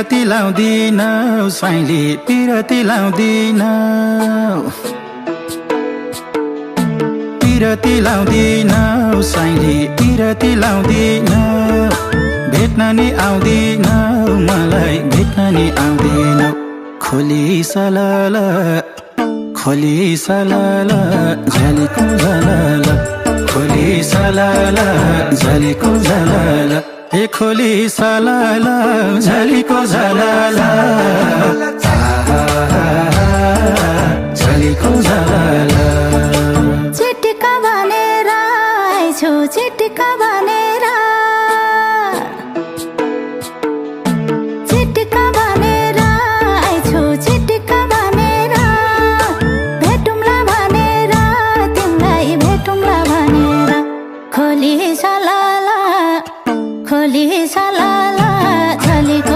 पिरती लाउँदिन स्वाइली पिरती लाउँदिन पिरती लाउँदिन स्वाइली पिरती लाउँदिन भेट्न नि आउँदिन मलाई भेट्न नि आउँदिन खोली सलाला झलेको झलाला खोली सलाला झलेको झलाला ए खोली सलाला झलेको झलाला झलेको झलाला चिटिका भनेर आइछु चिटिका भनेर चिटिका भनेर आइछु चिटिका भनेर भेटौँला भनेर तिमीलाई भेटौँला भनेर खोली सलाला झलेको